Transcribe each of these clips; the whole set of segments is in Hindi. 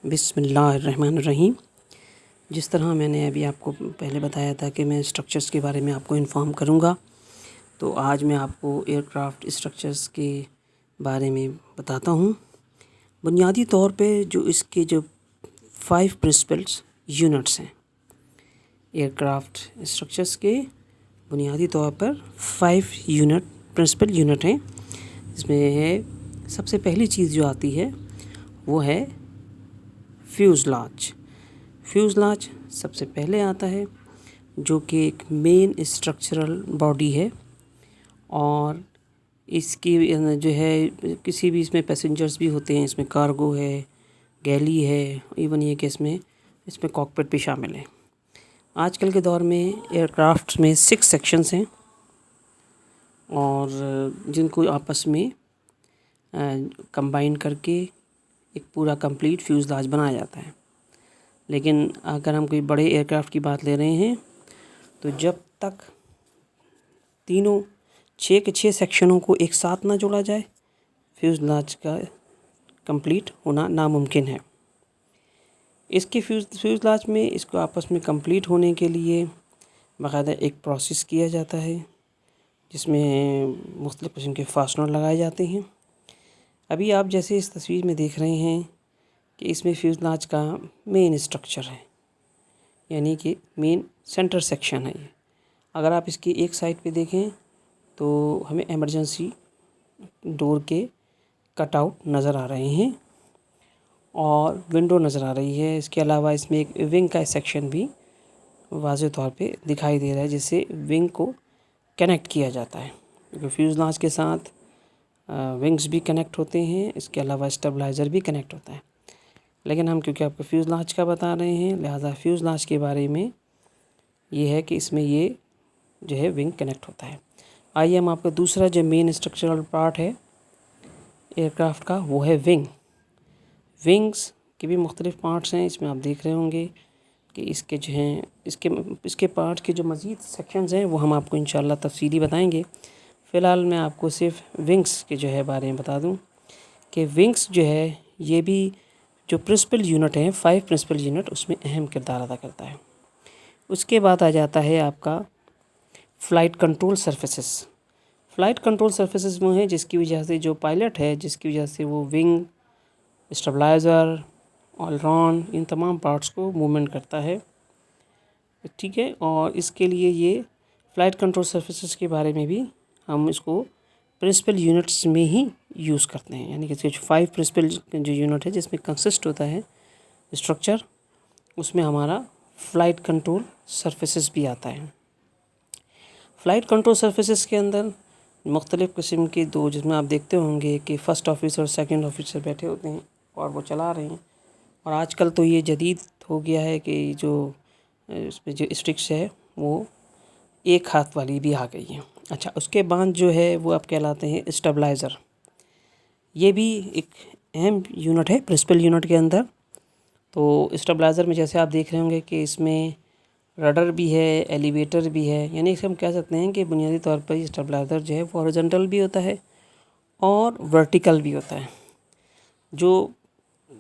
बिस्मिल्लाहिर्रहमानिर्रहीम। जिस तरह मैंने अभी आपको पहले बताया था कि मैं स्ट्रक्चर्स के बारे में आपको इन्फॉर्म करूंगा, तो आज मैं आपको एयरक्राफ्ट स्ट्रक्चर्स के बारे में बताता हूं। बुनियादी तौर पे जो इसके जो 5 प्रिंसिपल्स यूनिट्स हैं, एयरक्राफ्ट स्ट्रक्चर्स के बुनियादी तौर पर 5 प्रिंसिपल यूनिट हैं। इसमें है सबसे पहली चीज़ जो आती है वो है फ्यूज़लाज। फ्यूज़लाज सबसे पहले आता है, जो कि एक मेन स्ट्रक्चरल बॉडी है और इसकी जो है किसी भी इसमें पैसेंजर्स भी होते हैं, इसमें कार्गो है, गैली है, इवन ये कि इसमें कॉकपिट भी शामिल है। आजकल के दौर में एयरक्राफ्ट में 6 सेक्शंस हैं और जिनको आपस में कंबाइन करके एक पूरा कंप्लीट फ्यूज़लाज बनाया जाता है। लेकिन अगर हम कोई बड़े एयरक्राफ्ट की बात ले रहे हैं, तो जब तक तीनों 6 के 6 सेक्शनों को एक साथ ना जोड़ा जाए, फ्यूज़लाज का कंप्लीट होना नामुमकिन है। इसके फ्यूज़लाज में इसको आपस में कंप्लीट होने के लिए बाकायदा एक प्रोसेस किया जाता है, जिसमें मुख्तलिफ़ किस्म के फास्टनर लगाए जाते हैं। अभी आप जैसे इस तस्वीर में देख रहे हैं कि इसमें फ्यूज़लाज का मेन स्ट्रक्चर है, यानी कि मेन सेंटर सेक्शन है ये। अगर आप इसकी एक साइड पे देखें तो हमें इमरजेंसी डोर के कटआउट नज़र आ रहे हैं और विंडो नज़र आ रही है। इसके अलावा इसमें एक विंग का सेक्शन भी वाज़ेह तौर पे दिखाई दे रहा है, जिससे विंग को कनेक्ट किया जाता है, क्योंकि फ्यूज़लाज के साथ विंग्स भी कनेक्ट होते हैं। इसके अलावा स्टेबलाइज़र भी कनेक्ट होता है। लेकिन हम क्योंकि आपको फ्यूज़लाज का बता रहे हैं, लिहाजा फ्यूज़लाज के बारे में ये है कि इसमें ये जो है विंग कनेक्ट होता है। आइए हम आपको दूसरा जो मेन स्ट्रक्चरल पार्ट है एयरक्राफ्ट का, वो है विंग। विंग्स के भी मुख्तलिफ़ पार्ट्स हैं। इसमें आप देख रहे होंगे कि इसके जो हैं इसके पार्ट के जो मज़ीद सेक्शंस हैं वो हम आपको इंशाल्लाह तफसीली बताएंगे। फ़िलहाल मैं आपको सिर्फ विंग्स के जो है बारे में बता दूं कि विंग्स जो है ये भी जो प्रिंसिपल यूनिट हैं, 5 प्रिंसिपल यूनिट, उसमें अहम किरदार अदा करता है। उसके बाद आ जाता है आपका flight control surfaces. Flight control surfaces वो हैं जिसकी वजह से जो पायलट है, जिसकी वजह से वो विंग, स्टेबलाइज़र, ऑलराउंड, इन तमाम पार्ट्स को मूवमेंट करता है, ठीक है। और इसके लिए ये फ़्लाइट कंट्रोल सर्फेसेस के बारे में भी हम इसको प्रिंसिपल यूनिट्स में ही यूज़ करते हैं, यानी कि जो 5 प्रिंसिपल जो यूनिट है जिसमें कंसिस्ट होता है स्ट्रक्चर, उसमें हमारा फ़्लाइट कंट्रोल सर्फेसेस भी आता है। फ़्लाइट कंट्रोल सर्फेसेस के अंदर मुख्तलिफ़ किस्म के दो, जिसमें आप देखते होंगे कि फ़र्स्ट ऑफिसर और सेकंड ऑफिसर बैठे होते हैं और वो चला रहे हैं। और आजकल तो ये जदीद हो गया है कि जो इसमें जो स्टिक्स है वो एक हाथ वाली भी आ गई है। अच्छा, उसके बाद जो है वो आप कहलाते हैं स्टेबलाइज़र। ये भी एक अहम यूनिट है प्रिंसिपल यूनिट के अंदर। तो स्टेबलाइज़र में जैसे आप देख रहे होंगे कि इसमें रडर भी है, एलिवेटर भी है, यानी इसे हम कह सकते हैं कि बुनियादी तौर पर स्टेबलाइज़र जो है वो हॉरिजॉन्टल भी होता है और वर्टिकल भी होता है।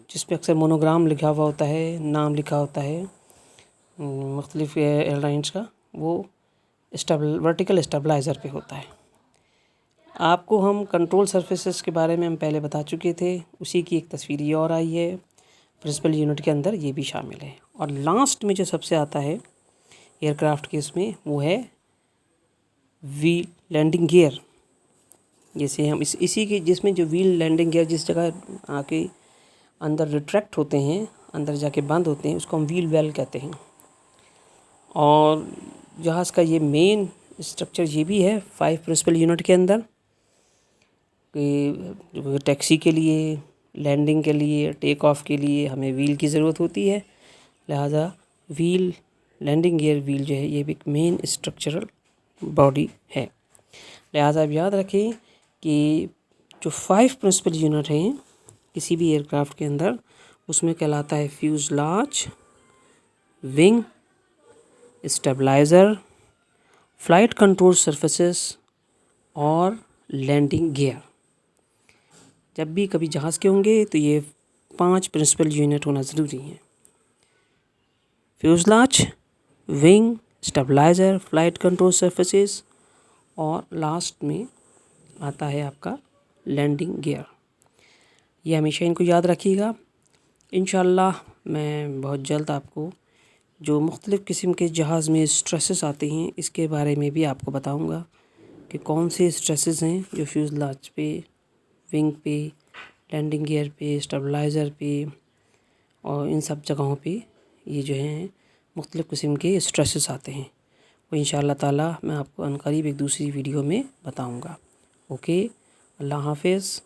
जिस पे अक्सर मोनोग्राम लिखा हुआ होता है, नाम लिखा होता है मुख्तलिफ़ एयरलाइंस का, वो वर्टिकल स्टेबलाइज़र पे होता है। आपको हम कंट्रोल सर्फेसेस के बारे में हम पहले बता चुके थे, उसी की एक तस्वीर ये और आई है। प्रिंसिपल यूनिट के अंदर ये भी शामिल है। और लास्ट में जो सबसे आता है एयरक्राफ्ट के इसमें, वो है व्हील लैंडिंग गियर। जैसे हम इसी के जिसमें जो व्हील लैंडिंग गियर जिस जगह आके अंदर रिट्रैक्ट होते हैं, अंदर जाके बंद होते हैं, उसको हम व्हील वेल कहते हैं। और जहाज़ का ये मेन स्ट्रक्चर ये भी है 5 प्रिंसिपल यूनिट के अंदर, कि टैक्सी के लिए, लैंडिंग के लिए, टेक ऑफ के लिए हमें व्हील की ज़रूरत होती है। लिहाजा व्हील लैंडिंग गियर व्हील जो है ये भी एक मेन स्ट्रक्चरल बॉडी है। लिहाजा आप याद रखें कि जो 5 प्रिंसिपल यूनिट हैं किसी भी एयरक्राफ्ट के अंदर, उसमें कहलाता है fuselage, wing, stabiliser, flight control surfaces और लैंडिंग गियर। जब भी कभी जहाज़ के होंगे तो ये 5 प्रिंसिपल यूनिट होना ज़रूरी है। Fuselage, wing, stabiliser, flight control surfaces और लास्ट में आता है आपका लैंडिंग गियर। ये हमेशा इनको याद रखिएगा। इंशाल्लाह मैं बहुत जल्द आपको जो मुख्तलिफ़ किस्म के जहाज़ में स्ट्रेसेस आते हैं इसके बारे में भी आपको बताऊंगा कि कौन से स्ट्रेसेस हैं जो फ्यूज़लाज पे, विंग पे, लैंडिंग गियर पे, स्टेबलाइज़र पे और इन सब जगहों पे ये जो हैं मुख्तलिफ़ किस्म के स्ट्रेसेस आते हैं। वो इंशाअल्लाह ताला मैं आपको अनकरीब एक दूसरी वीडियो में बताऊंगा। ओके, अल्लाह हाफ़िज़।